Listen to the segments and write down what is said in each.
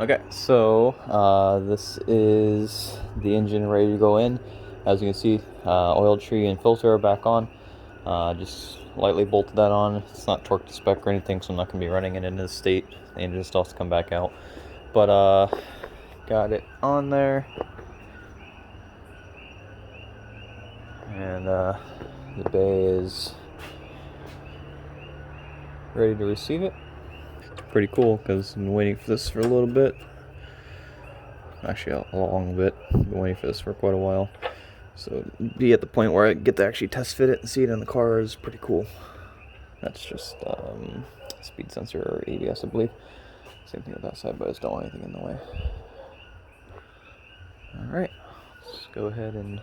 Okay, so this is the engine ready to go in. As you can see, oil tree and filter are back on. Just lightly bolted that on. It's not torqued to spec or anything, so I'm not going to be running it in this state. The engine still has to come back out. But got it on there. And the bay is ready to receive it. Pretty cool because I've been waiting for this for a little bit. Actually, a long bit. I've been waiting for this for quite a while. So be at the point where I get to actually test fit it and see it in the car is pretty cool. That's just speed sensor or ABS, I believe. Same thing with that side, but I just don't want anything in the way. Alright, let's go ahead and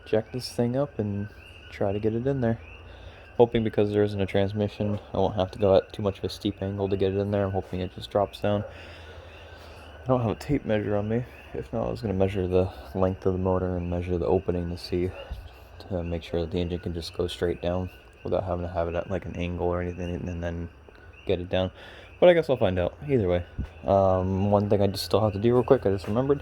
jack this thing up and try to get it in there. Hoping because there isn't a transmission, I won't have to go at too much of a steep angle to get it in there. I'm hoping it just drops down. I don't have a tape measure on me. If not, I was going to measure the length of the motor and measure the opening to make sure that the engine can just go straight down without having to have it at like an angle or anything and then get it down. But I guess I'll find out either way. One thing I just still have to do real quick, I just remembered,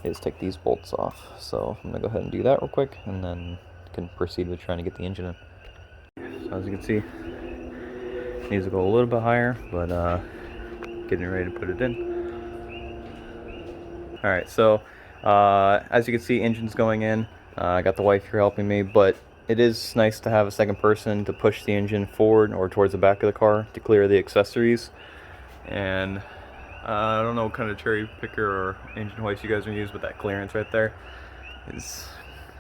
is take these bolts off. So I'm going to go ahead and do that real quick and then can proceed with trying to get the engine in. So as you can see, it needs to go a little bit higher, but getting ready to put it in. Alright, so as you can see, engine's going in. I got the wife here helping me, but it is nice to have a second person to push the engine forward or towards the back of the car to clear the accessories. And I don't know what kind of cherry picker or engine hoist you guys are using, but that clearance right there is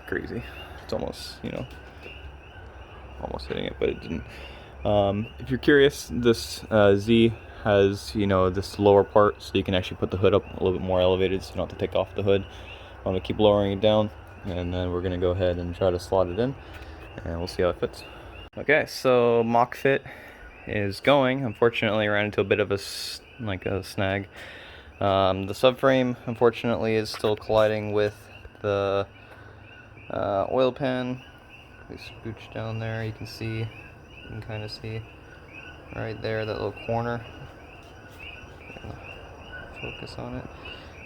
crazy. It's almost, almost hitting it, but it didn't. If you're curious, this Z has, this lower part, so you can actually put the hood up a little bit more elevated, so you don't have to take off the hood. I'm going to keep lowering it down, and then we're going to go ahead and try to slot it in, and we'll see how it fits. Okay, so mock fit is going. Unfortunately, I ran into a bit of a snag. The subframe, unfortunately, is still colliding with the oil pan. We scooch down there, you can kind of see right there, that little corner. Focus on it.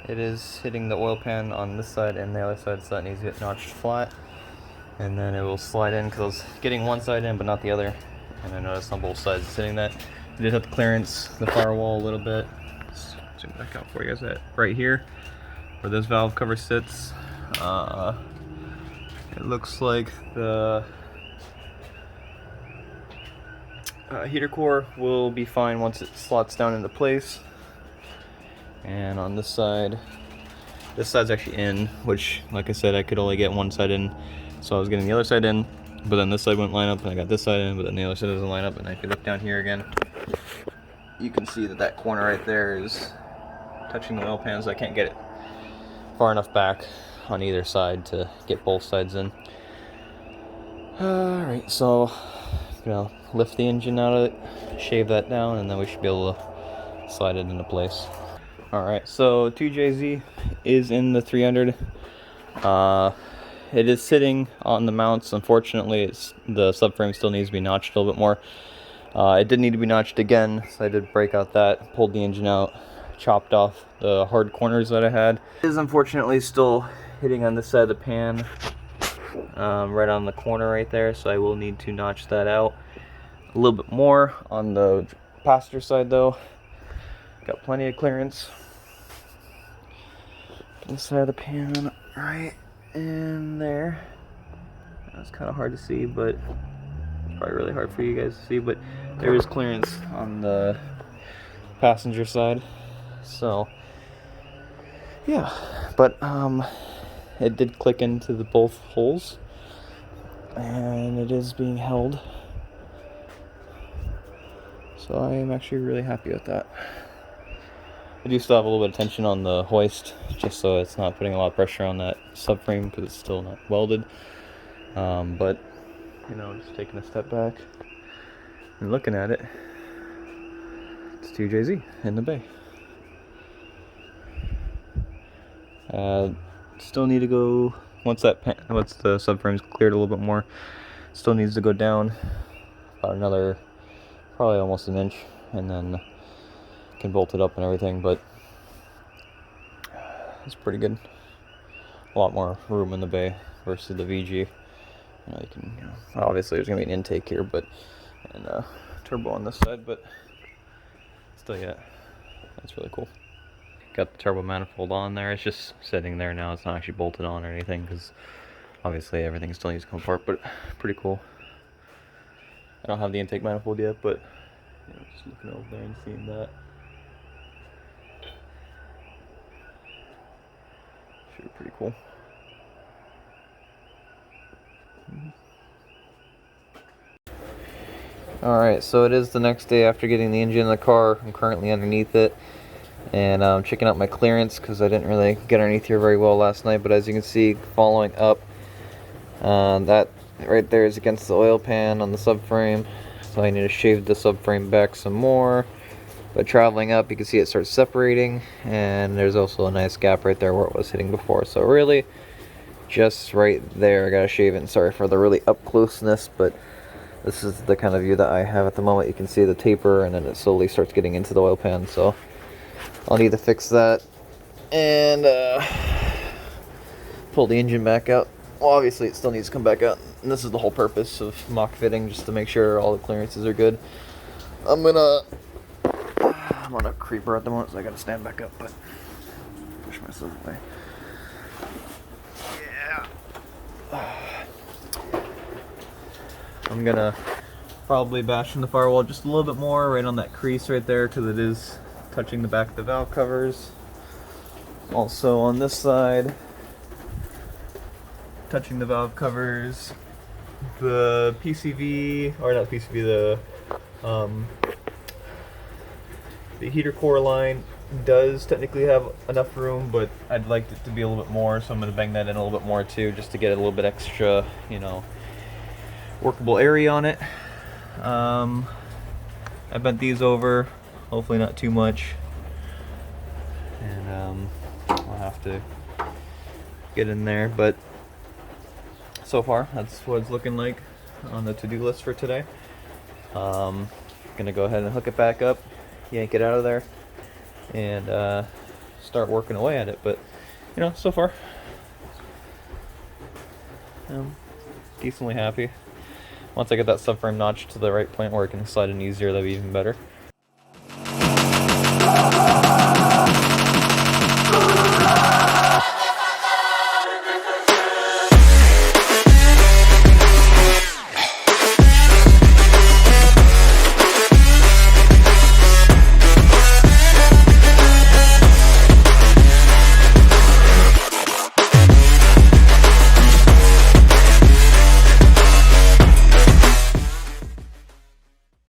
It is hitting the oil pan on this side and the other side, so that needs to get notched flat. And then it will slide in, because I was getting one side in but not the other. And I noticed on both sides it's hitting that. I did have to clearance the firewall a little bit. Let's zoom back out for you guys. Right here, where this valve cover sits, it looks like the heater core will be fine once it slots down into place. And on this side's actually in, which, like I said, I could only get one side in, so I was getting the other side in, but then this side wouldn't line up, and I got this side in, but then the other side doesn't line up. And if you look down here again, you can see that corner right there is touching the oil pan, so I can't get it far enough back on either side to get both sides in. Alright, so lift the engine out of it, shave that down, and then we should be able to slide it into place. Alright, so 2JZ is in the 300. It is sitting on the mounts. Unfortunately, the subframe still needs to be notched a little bit more. It did need to be notched again, so I did break out that, pulled the engine out, chopped off the hard corners that I had. It is unfortunately still hitting on this side of the pan, right on the corner right there, so I will need to notch that out a little bit more. On the passenger side though, got plenty of clearance. This side of the pan right in there. That's kind of hard to see, but it's probably really hard for you guys to see, but there is clearance on the passenger side. So yeah, but it did click into the both holes, and it is being held. So I am actually really happy with that. I do still have a little bit of tension on the hoist, just so it's not putting a lot of pressure on that subframe, because it's still not welded. But, just taking a step back and looking at it, it's 2JZ in the bay. Still need to go, once the subframe's cleared a little bit more, still needs to go down about probably almost an inch, and then can bolt it up and everything. But It's pretty good. A lot more room in the bay versus the VG. You know, you can, obviously there's gonna be an intake here, but and turbo on this side, but still, yeah, that's really cool. Got the turbo manifold on there. It's just sitting there now. It's not actually bolted on or anything because obviously everything still needs to come apart, but pretty cool. I don't have the intake manifold yet, but you know, just looking over there and seeing that. Should be pretty cool. Alright, so it is the next day after getting the engine in the car. I'm currently underneath it, and I'm checking out my clearance because I didn't really get underneath here very well last night. But as you can see, following up, that right there is against the oil pan on the subframe, so I need to shave the subframe back some more. But traveling up, you can see it starts separating, and there's also a nice gap right there where it was hitting before. So really, just right there, I gotta shave it. And sorry for the really up closeness, but this is the kind of view that I have at the moment. You can see the taper, and then it slowly starts getting into the oil pan. So I'll need to fix that and pull the engine back out. Well, obviously it still needs to come back out, and this is the whole purpose of mock fitting, just to make sure all the clearances are good. I'm on a creeper at the moment, so I gotta stand back up, but push myself away. Yeah. I'm gonna probably bash in the firewall just a little bit more right on that crease right there, because it is touching the back of the valve covers. Also on this side, touching the valve covers. The PCV, or not PCV, the heater core line does technically have enough room, but I'd like it to be a little bit more, so I'm going to bang that in a little bit more too, just to get a little bit extra, you know, workable area on it. I bent these over, hopefully not too much, and I'll have to get in there, but so far that's what it's looking like on the to-do list for today. Gonna go ahead and hook it back up, yank it out of there, and start working away at it. But you know, so far I'm decently happy. Once I get that subframe notched to the right point where it can slide in easier, that'll be even better.